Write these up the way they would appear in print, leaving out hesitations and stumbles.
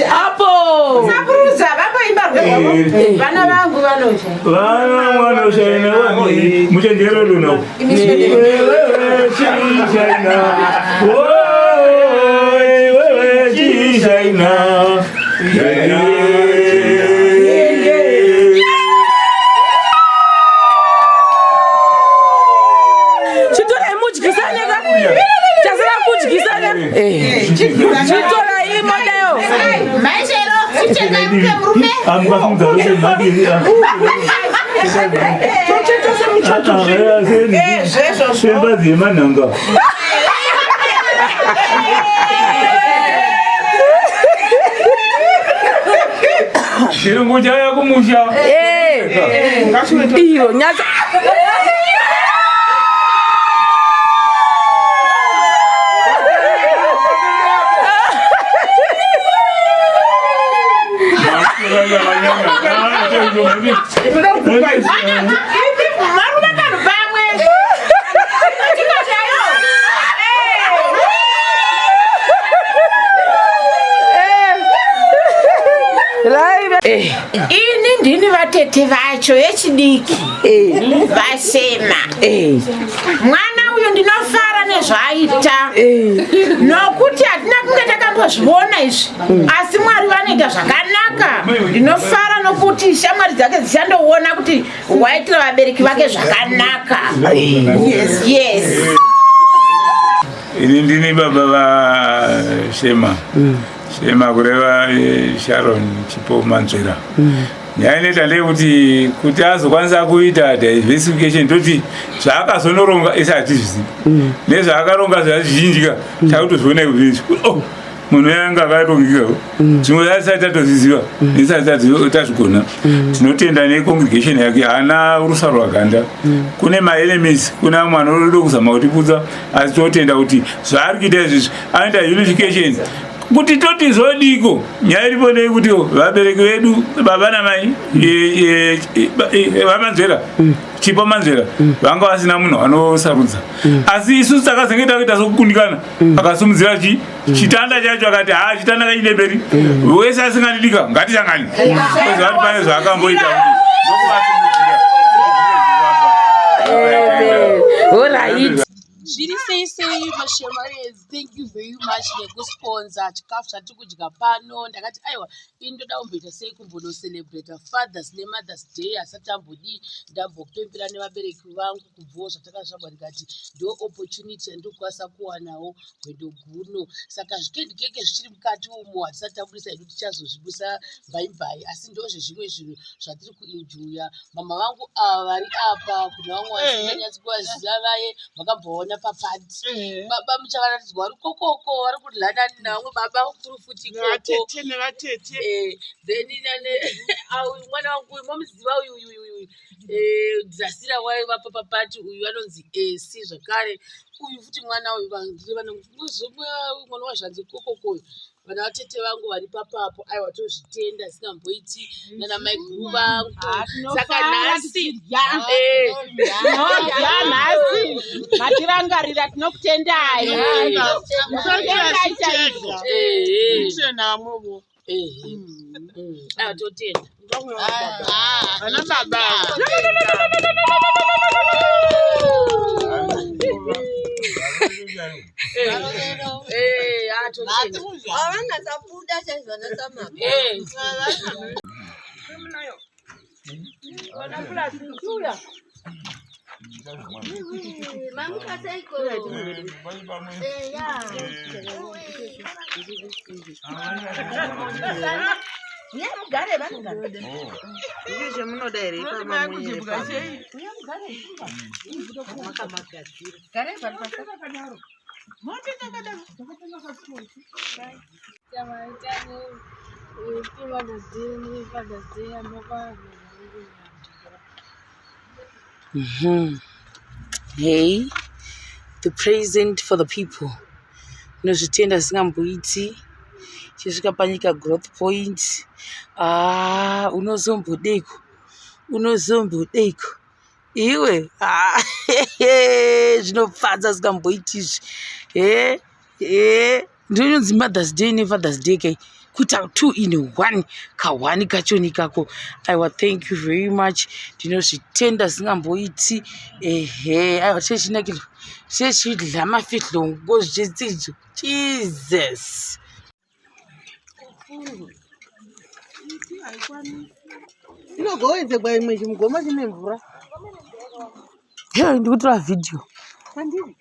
Hapo. Saburuza baba imba. Bana bangu banosha. Bana wanosha ina wani. Mchenjero luno. Wewe chishaina. Chitola hii modeo. Maishero chicheka mrume. Amkafunza wewe mbili. Shemba zima nanga. Shirungu jaya kumusha. Iyo nyaza. Ini ndini vatete vacho yechidiki vasema mwana uyu ndinofara nezvaaita nokuti hatina kunge takambozviona izvi asi Mwari vanoita zvakanaka. Ndinofara nokuti shamwari dzake dzichandoona kuti waitira vabereki vake zvakanaka. Yes. Ini ndini baba va Shema kureva Sharon Chipo Manzwera. Nyaineta ndekuti azokwanisa kuita diversification toti zvaakazonoronga isati zvizivi nezvaakaronga zvazvizhinjika takutozoona kuti munhu yanga akatongika zvimwe zvisati tatoziziva nesati tazvigona. Tinotenda necongregation yake haana rusa rwaganda. Kune maelements kuna mwana unoda kuzama kutiputsa asi totenda kuti zvaari kuita izvizvi anoita unification kuti toti zvodiko nyaya iripo ndeyekuti vabereki vedu baba namai vamanzwera Chipo Manzwera vanga vasina munhu anosarudza asi isusu takazenge takuita sokukundikana akasumudzira chitanda chacho akati chitanda kaine mberi wese asingandidika ngatichangani kozvati pane zvaakamboita Alright. Zviri sei Mashema, thank you very much nekusponsor chikafu chatiri kudya pano. Ndakati aiwa ini ndoda kumboita sei kumbono-celebrate Fathers neMothers Day asati ambodi ndambopembera nevabereki vangu kubvawo zvatakazvabwa ndikati ndo opportunity yandokwanisa kuwanawo gwendo guno. Saka zvikendikeke zvichiri mukati umo hatisati tabudisa hedu tichazozvibusa bhaibhai asi ndozve zvimwe zvinhu zvatiri kuenjoya. Mama vangu vari apa kuna vamwe vasinganyatsi kuvaziva vaye makamboona papati baba muchavaratidzwa vari kokoko vari kudlana navamwe baba kurufuti ikoko then mwana wangu uyu momuziva uyu dzasira waiva papapati uyu anonzi AC zvakare uyu futi mwana uyu mwana wazvanzi kokoko vana vatete vangu vari papapo aiwa tozvitenda singamboiti nana mai guru vangu saka nhasi matirangarira tinokutendai totenda ana baba Hey, the present for the people. Nozvitenda singamboiti chisvika panyika growth point. Unozombodeko iwe zvinofadza singamboiti izvi ndinonzi Mothers Day neFathers Day kai kuita 2 in 1 kahwani kachoni kako. Aiwa, thank you very much. Ndinozvitenda zvingamboiti. Aiwa, chechinakidza chechidla mafidhlongo zvichidzidzo. Jesus. Inogowenze kwa imwe chimugoma chine mvura. Hey, ndikutora video. Kwandiri.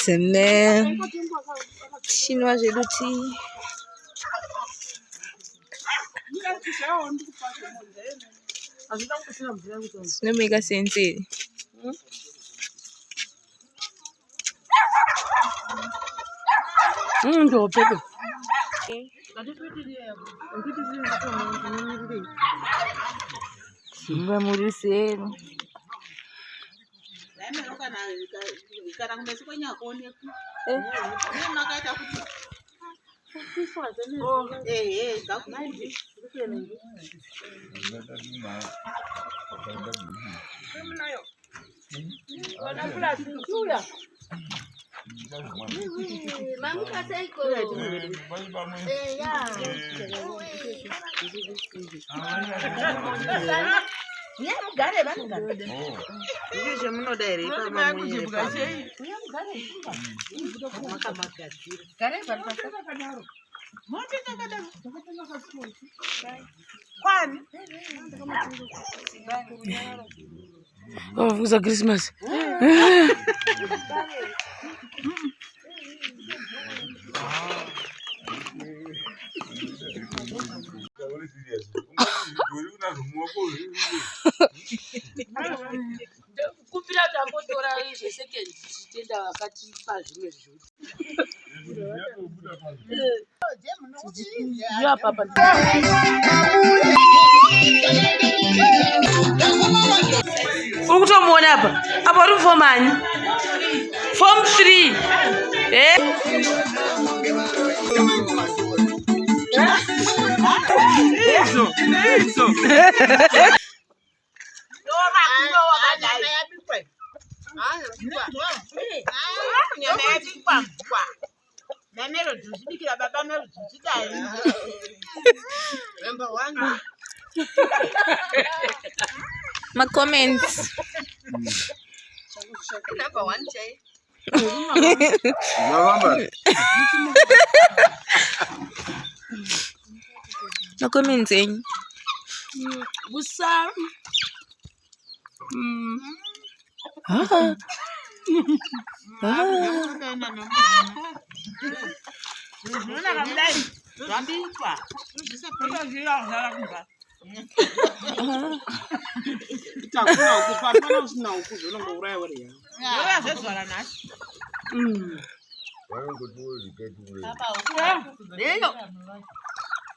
Sene chinwa zvedu ti zinomeka sense here. Ndo pepe. Ngamurisero Oh, for Christmas. Kupira tambotora zvesekend tichitenda vakatipa zvimwe zvokuti yapapa Uri kutomuona apa uri form ani? Form 3. my comments. Number 1 Jay. My comments in busa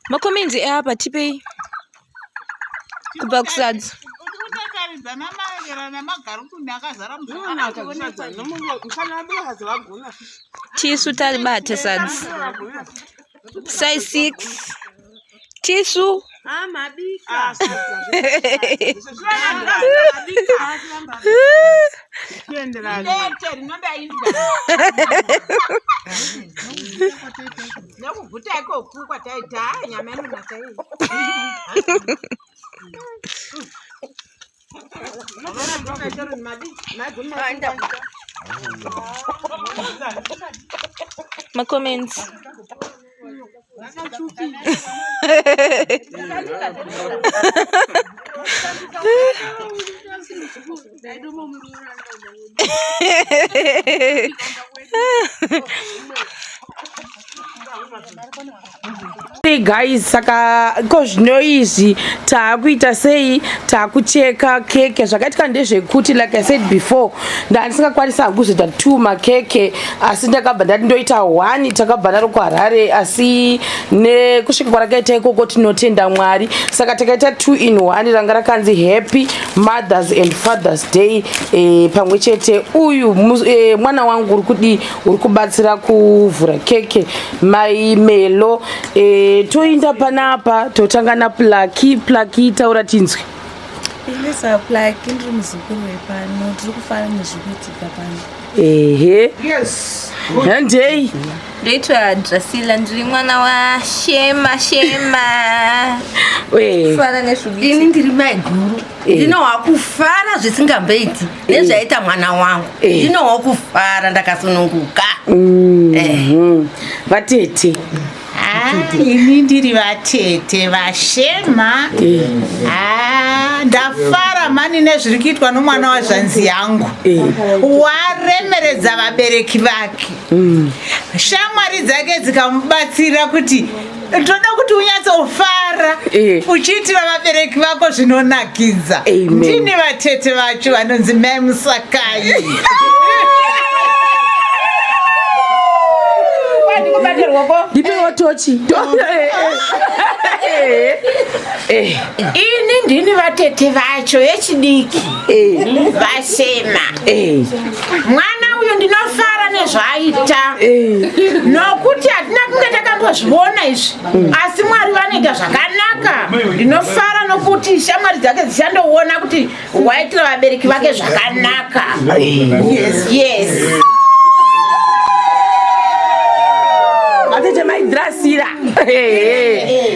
my comments apa tipe kuba kusadza tisu talibate sadza size 6 tisu my comments. birthday guys, saka kozvino izvi taakuita sei, taakucheka keke zvakaitika ndezvekuti like I said before ndandisingakwanisa kuzoita 2 makeke asi ndakabva ndati ndoita 1 takabva naro kuHarare asi nekusvika kwarakaita ikoko tinotenda Mwari saka takaita 2 in 1 ranga rakanzi Happy Mothers and Fathers Day pamwe chete uyu mwana wangu uri kubatsira kuvhura keke mai Melo toinda panapa totanga na Plucky taura tinzwi Ilisa Plucky ndiri muzukuru wepano tiri kufara nezvikuitika pano yes handei ndoitwa Drasila ndiri mwana wa Shema fara nezvikuitika ini ndiri mai guru ndinowa kufara zvisingamboiti nezvaita mwana wangu ndinowa kufara ndakasununguka vatete ini ndiri vatete vaShema ndafara mani nezviri kuitwa nomwana wazvanzi yangu waremeredza vabereki vake shamwari dzake dzikamubatsira kuti toda kuti unyatsofara uchiitira vabereki vako zvinonakidza ndini vatete vacho vanonzi mai Musakai ndipewo tochi ini ndini vatete vacho vechidiki vaShema mwana uyu ndinofara nezvaaita nokuti hatina kunge takambozviona izvi asi Mwari vanoita zvakanaka ndinofara nokuti shamwari dzake dzichandoona kuti waitira vabereki vake zvakanaka yes atete mai Drasila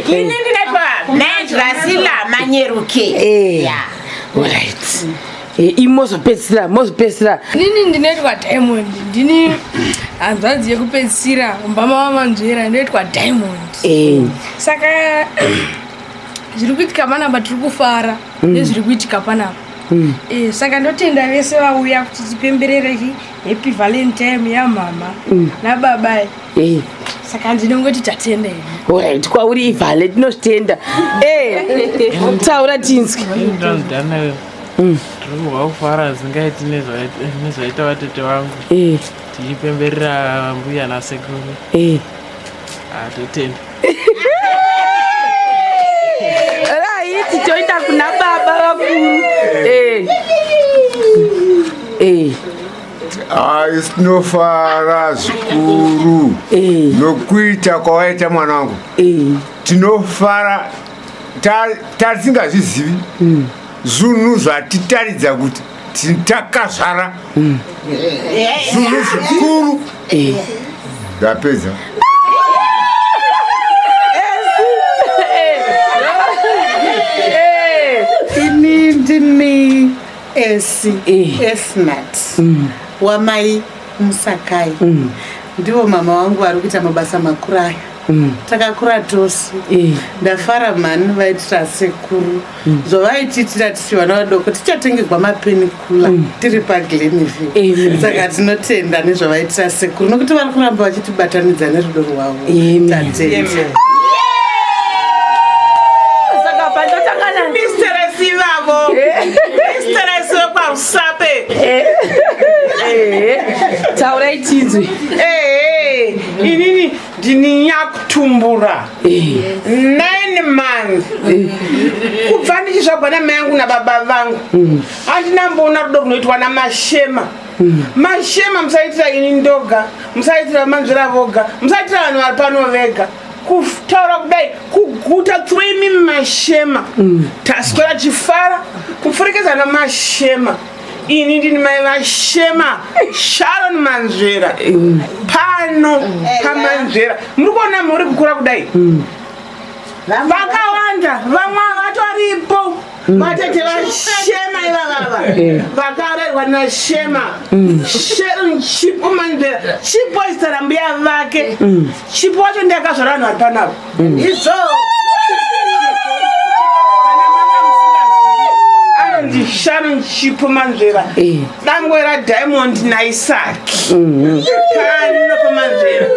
ini ndinatwa mai Drasila manyeruke alright imozopedzisira inini ndinoitwa Diamond ndini hanzvadzi yekupedzisira umbama wamanzvera ndinoitwa Diamond saka zviri kuitika panapa tiri kufara nezviri kuitika panapa saka ndotenda vese vauya kuti tipemberere Happy Valentine yamama nababa saka ndinongoti tatenda alright kwauri ivhale tinozvitenda taura tinzwi tiri kufara zingaiti nezvaita vatete vangu tichipemberera mbuya nasekuru totenda raiti toita kuna baba vakuru tinofara zvikuru nokuita kwawaita mwana wangu tinofara tarisingazvizivi zvinhu zvatitaridza kuti takazvara zvinhu zvikuru ndapedza ini ndini Esnat wamai Musakai ndivo mama vangu vari kuita mabasa makuru aya takakura tose ndafara mhani vaitira sekuru zvovaitiitira tisi vana vadoko tichatengerwa mapenikula tiri paGlenville saka tinotenda nezvavaitira sekuru nokuti vari kuramba vachitibatanidza nerudo rwavo tatenda saka pandotangana misteresi vavo misteresi wekwarusape taurai tinzwi inini ndini Nyakutumbura 9 months kubva ndichizvagwa namai yangu nababa vangu handina mboona rudo runoitwa naMashema musaitira ini ndoga musaitira Manzvera voga musaitira vanhu vari pano vega kutaura kudai kuguta 3 mimi Mashema taswera chifara kupfurikidza naMashema ini ndini mai vaShema Sharon Manzvera pano paManzvera muri kuona muri kukura kudai vakawanda vamwe vatoripo vatete vaShema ivavava vakarerwa naShema Sharon Chipo Manzvera Chipo izita rambuya vake Chipo wacho ndakazvara vanhu vari panavo izvo Sharon Chipo Manzvera dangwe raDiamond naIsaki pano paManzvera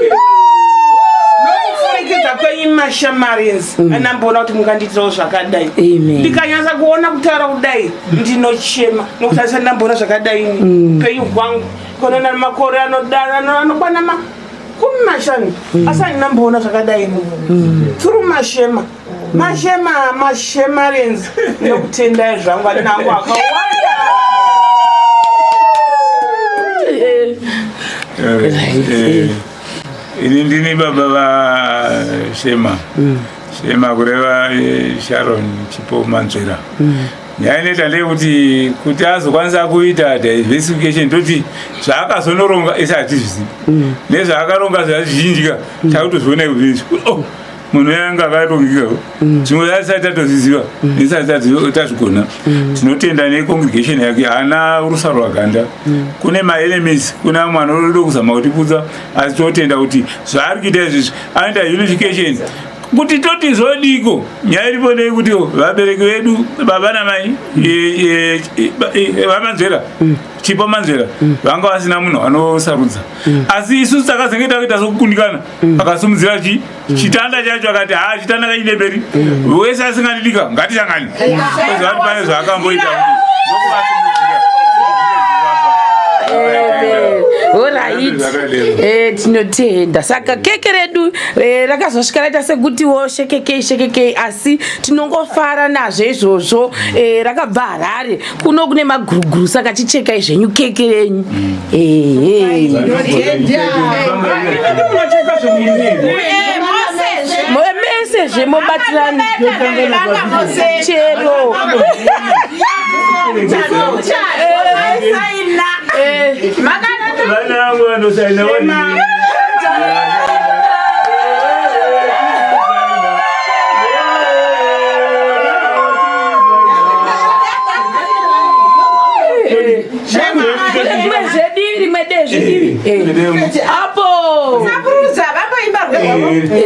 nokufurikidza kwenyima mashamarenzi anamboona kuti munganditirawo zvakadai ndikanyasa kuona kutaura kudai ndinochema nokuti asati ndamboona zvakadai ini upenyu hwangu konona makore anokwana makumi mashanu asati ndamboona zvakadai ini through mashemarenzi nokutendai zvangu anangu akawanda. ini ndini baba vaShema Shema kureva Sharon Chipo Manzwera nyaya inoita ndeyekuti azokwanisa kuita diversification toti zvaakazonoronga isati zvizivi nezvaakaronga zvazvizhinjika takutozviona kuti munhu yanga akatongika zvimwe zvisati tatozviziva nesati tazvigona. Tinotenda necongregation yake haana rusa rwaganda. Kune maelements kuna amwe anoda kuzama kutiputsa asi totenda kuti zvaari kuita izvizvi anoita unification kuti toti zvodiko. Nyaya iripo ndeyekuti vabereki vedu baba namai vamanzwera Chipo Manzwera vanga vasina munhu anosarudza asi isusu takazenge takuita sokukundikana akasumudzira chitanda chacho akati chitanda kainde mberi wese asingandidika ngatisangani ozvati pane zvaakamboita Alright. Tinotenda saka keke redu rakazosvika raita sekutiwo shekekei asi tinongofara nazvo izvozvo. Rakabva Harare kuno kune maguruguru saka tichekai zvenyu keke renyu. Mese zvemobatirana chero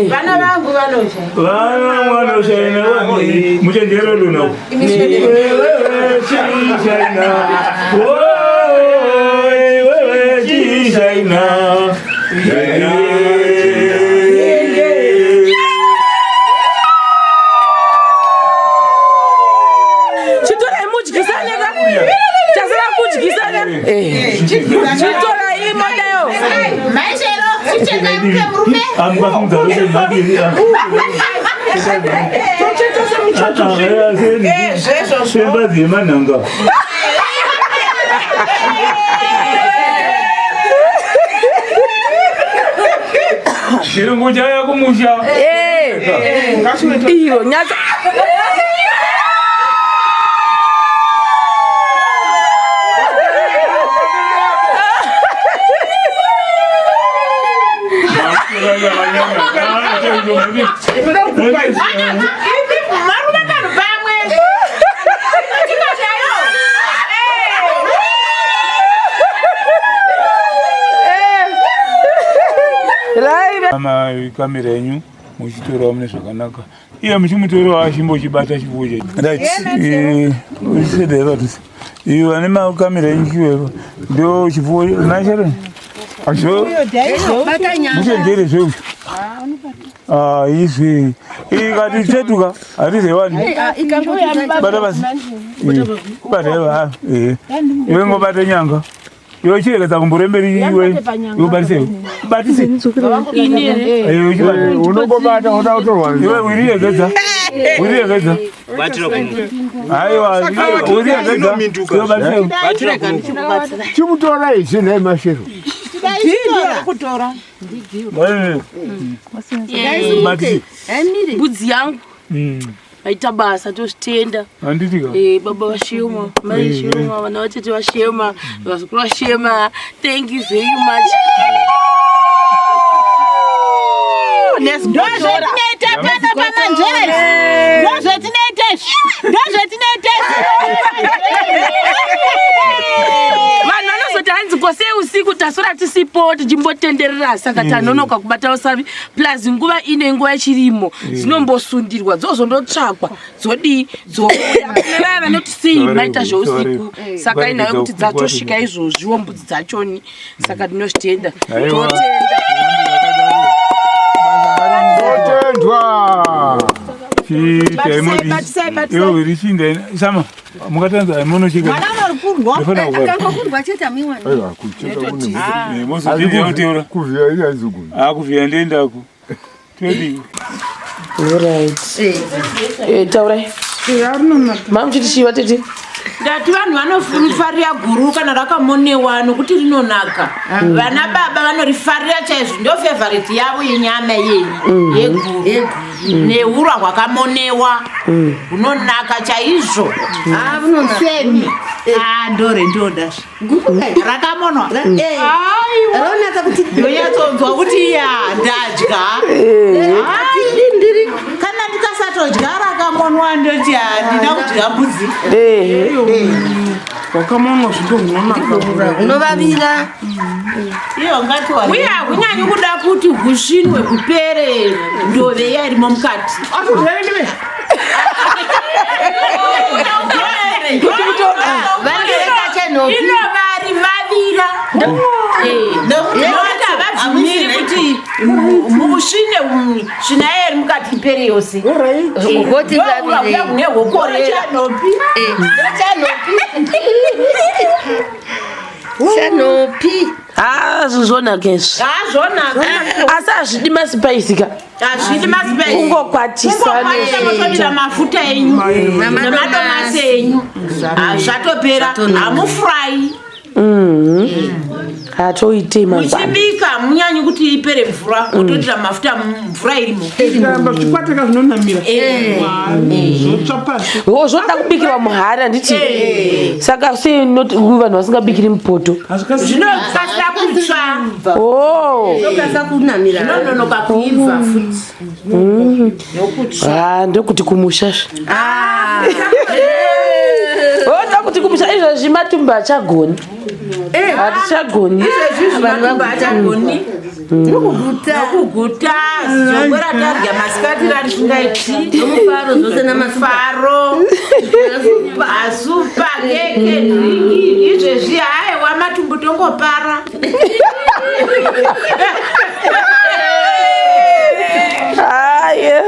vana vangu vanoshaina muchenjero luno chitorai mudyisaneka chasara kudyisaneka chitorai modayo chirungu chaya kumusha iyo nyasa kamera yenyu muchitorawo mune zvakanaka iye muchimutorawo achimbochibata chifuwo chedu sedevatusi iyo ane makamera yenyu chiwepa ndo chifuwo nasharoni azvo muchenjere zveuyu izvi ikati chetuka hatizewani bata basi bata iwe ngobata nyanga iwe chirekeza kumboremberi iwe ubatise batise unongobata unotorwa iwe wiriregedza aiwa wiriregedza iwe batise chimutora izvi naye mashero budzi yangu vaita basa tozvitenda. Baba vaShema, mai Shema, vana vatete vaShema, vazukuru vaShema. Thank you very much. ndozvetinoita pano pamanzvere ndozvetinoita vanhu vanozoti hanzi kosei usiku tasora tisipo tichimbotenderera saka tanonoka kubata usavi plus nguva ine nguva yechirimo dzinombosundirwa dzozondotsvakwa dzodii dzovaya vanoti sei maita zveusiku saka inayo kuti dzatosvika izvozviwo mbudzi dzachoni saka tinozvitenda totenda. Totendwa Iwo virishinda sama mukatanza monochika. Mwana arikurwa. Akakurwa cheta miwa. Aiwa kucheka kune. Mozodini yautiura. Kuvia ili azuguni. Kuvia ndendako. Twedi. Alright. Taurai. Mamu chiti chiva tete. Ndati vanhu vanorifarira guru kana rakamonewa nokuti rinonaka. Vana baba vanorifarira chaizvo, ndio favorite yavo yenyama yenyu yeguru neurwa hwakamonewa hunonaka chaizvo. Femi. Ndore ndoda rakamonwa. Ronaka kuti ndoyatsonzwa kuti ndadya. Kana ndikasatodya rakamonwa ndoti handina kudya mbudzi. Wakamonwa zvinonaka. Unovavira. Iyo ngatiwa. Uya kunyanyi kuda kuti husvinwe kupere ndove yarimo mukati. Inovari vavira. Havabvumiri kuti musvine svina eri mukati ipere yose. Nehokorera. Chanopi. Zvizvonaka izvi. Zvonaka. Asi hazvidi masipaisi ka. Hazvidi masipaisi. Kungokwatisa nezvinoita mafuta enyu nemadomasi enyu. Zvatopera. Hamufurayi. Hatoitei mangwana. Muchibika munyanyi kuti ipere mvura kutotira mafuta mvura irimo. Zvikwateka zvinonamira. Zvoda kubikirwa muhari handiti. Saka sei vanhu vasingabikiri mupoto. Zvinokasira kutsva. Zvinokasira kunamira. Zvinononoka kuibva futi. Ndokuti kumusha. Oda kuti kumusha izvozvi matumbu achagoni. Hatichagoni. Vanhu vachagoni. Nokuguta. Zongora tarya masikati rarisingaiti. Nomufaro zvose namafaro. Masupa, keke, drinki. Izvezvi haiwa matumbu tongopara. Aya.